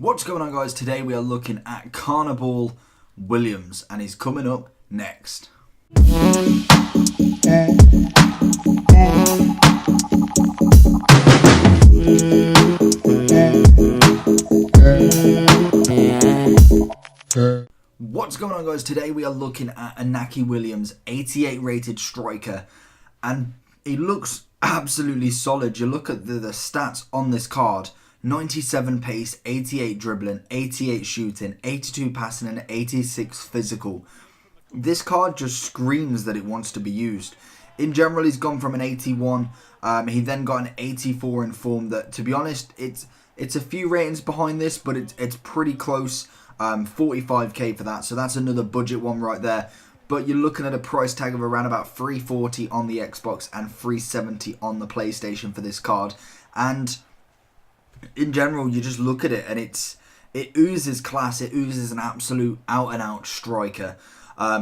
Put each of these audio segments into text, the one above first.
What's going on, guys? Today we are looking at Carniball Williams, and he's coming up next. What's going on, guys? Today we are looking at Inaki Williams, 88 rated striker, and he looks absolutely solid. You look at the stats on this card: 97 pace, 88 dribbling, 88 shooting, 82 passing and 86 physical. This card just screams that it wants to be used. In general, he's gone from an 81. He then got an 84 in form. That, to be honest, it's a few ratings behind this, but it's pretty close. 45k for that, so that's another budget one right there. But you're looking at a price tag of around about 340 on the Xbox and 370 on the PlayStation for this card. And in general, you just look at it and it oozes class. It oozes an absolute out-and-out striker.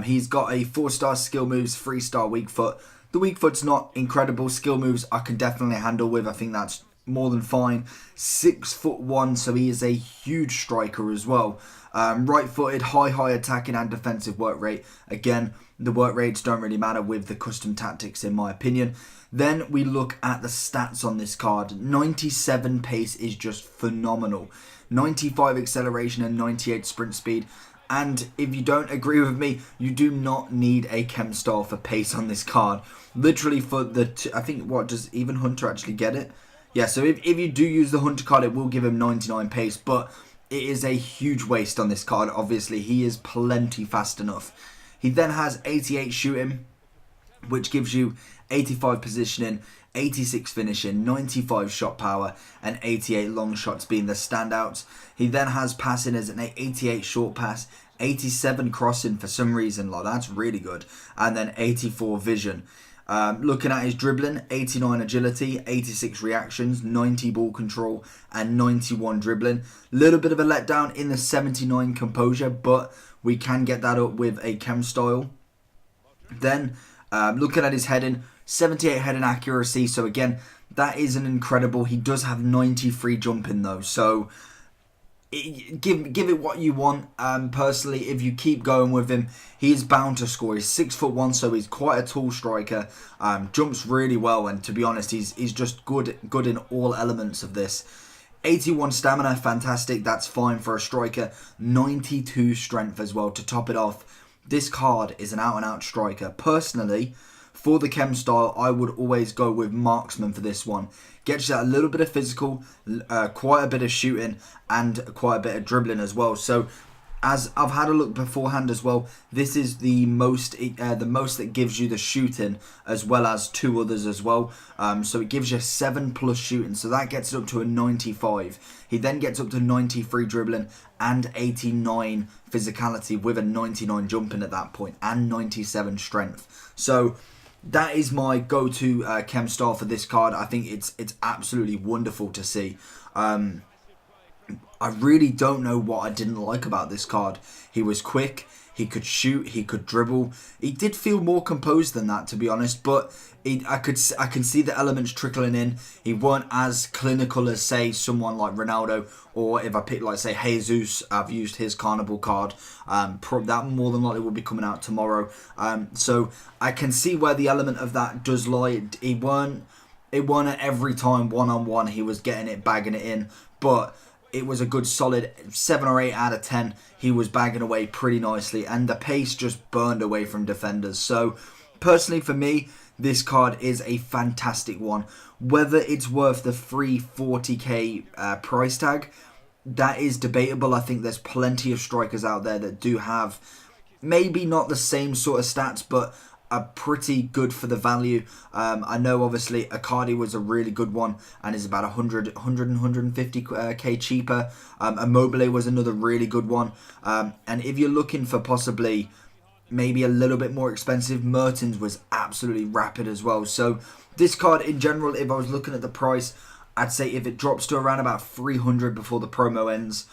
He's got a 4-star skill moves, 3-star weak foot. The weak foot's not incredible. Skill moves I can definitely handle with. I think that's more than fine. 6'1", so he is a huge striker as well. Right-footed, high attacking and defensive work rate. Again, the work rates don't really matter with the custom tactics, in my opinion. Then we look at the stats on this card. 97 pace is just phenomenal. 95 acceleration and 98 sprint speed. And if you don't agree with me, you do not need a chem style for pace on this card. Literally for the... I think, what, does even Hunter actually get it? Yeah, so if you do use the Hunter card, it will give him 99 pace. But it is a huge waste on this card, obviously. He is plenty fast enough. He then has 88 shooting, which gives you 85 positioning, 86 finishing, 95 shot power, and 88 long shots being the standouts. He then has passing as an 88 short pass, 87 crossing for some reason, like that's really good, and then 84 vision. Looking at his dribbling, 89 agility, 86 reactions, 90 ball control, and 91 dribbling. Little bit of a letdown in the 79 composure, but we can get that up with a chem style. Then, looking at his heading, 78 heading accuracy. So again, that isn't incredible. He does have 93 jumping though. So give it what you want. Personally, if you keep going with him, he is bound to score. He's 6'1", so he's quite a tall striker. Jumps really well, and to be honest, he's just good in all elements of this. 81 stamina, fantastic. That's fine for a striker. 92 strength as well to top it off. This card is an out-and-out striker. Personally, for the chem style, I would always go with marksman for this one. Gets you a little bit of physical, quite a bit of shooting, and quite a bit of dribbling as well. So, as I've had a look beforehand as well, this is the most that gives you the shooting, as well as 2 others as well. So it gives you 7 plus shooting, so that gets it up to a 95. He then gets up to 93 dribbling and 89 physicality with a 99 jumping at that point, and 97 strength. So that is my go-to chem style for this card. I think it's absolutely wonderful to see. I really don't know what I didn't like about this card. He was quick, he could shoot, he could dribble. He did feel more composed than that, to be honest, but I can see the elements trickling in. He weren't as clinical as, say, someone like Ronaldo, or if I pick, like, say, Jesus. I've used his Carnival card. That more than likely will be coming out tomorrow. So I can see where the element of that does lie. It weren't at every time one-on-one he was getting it, bagging it in, but it was a good solid 7 or 8 out of 10. He was bagging away pretty nicely, and the pace just burned away from defenders. So, personally for me, this card is a fantastic one. Whether it's worth the 340k price tag, that is debatable. I think there's plenty of strikers out there that do have maybe not the same sort of stats, but are pretty good for the value. I know obviously Icardi was a really good one and is about 150k cheaper. Immobile was another really good one. And if you're looking for possibly maybe a little bit more expensive, Mertens was absolutely rapid as well. So this card in general, if I was looking at the price, I'd say if it drops to around about 300 before the promo ends,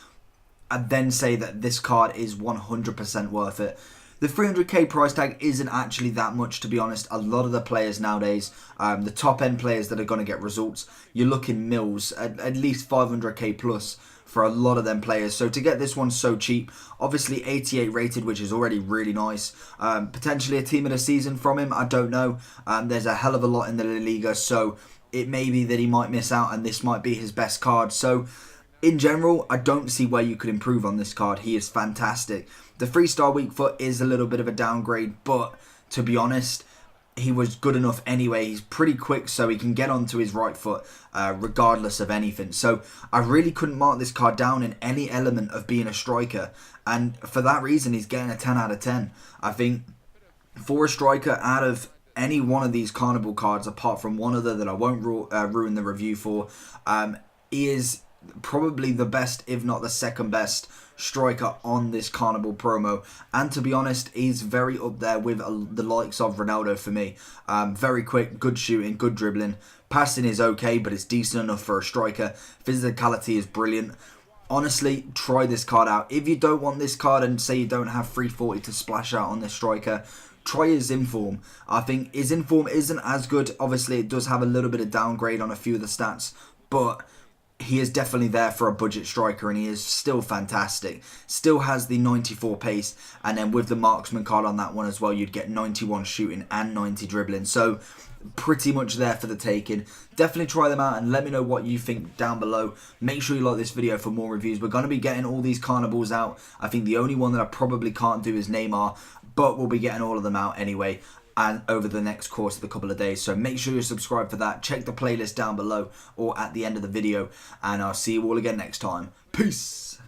I'd then say that this card is 100% worth it. The 300k price tag isn't actually that much, to be honest. A lot of the players nowadays, the top end players that are going to get results, you're looking mills, at least 500k plus for a lot of them players. So to get this one so cheap, obviously 88 rated, which is already really nice. Potentially a team of the season from him, I don't know. There's a hell of a lot in the La Liga, so it may be that he might miss out and this might be his best card. So in general, I don't see where you could improve on this card. He is fantastic. The 3-star weak foot is a little bit of a downgrade, but to be honest, he was good enough anyway. He's pretty quick, so he can get onto his right foot regardless of anything. So I really couldn't mark this card down in any element of being a striker, and for that reason, he's getting a 10 out of 10. I think for a striker, out of any one of these Carnival cards, apart from one other that I won't ruin the review for, he is probably the best, if not the second best striker on this Carnival promo. And to be honest, he's very up there with the likes of Ronaldo for me. Very quick, good shooting, good dribbling. Passing is okay, but it's decent enough for a striker. Physicality is brilliant. Honestly, try this card out. If you don't want this card and say you don't have 340 to splash out on this striker, try his inform. I think his inform isn't as good. Obviously, it does have a little bit of downgrade on a few of the stats, but he is definitely there for a budget striker, and he is still fantastic. Still has the 94 pace, and then with the marksman card on that one as well, you'd get 91 shooting and 90 dribbling. So pretty much there for the taking. Definitely try them out and let me know what you think down below. Make sure you like this video for more reviews. We're going to be getting all these Carnivals out. I think the only one that I probably can't do is Neymar, but we'll be getting all of them out anyway, and over the next course of the couple of days. So make sure you subscribe for that. Check the playlist down below or at the end of the video, and I'll see you all again next time. Peace.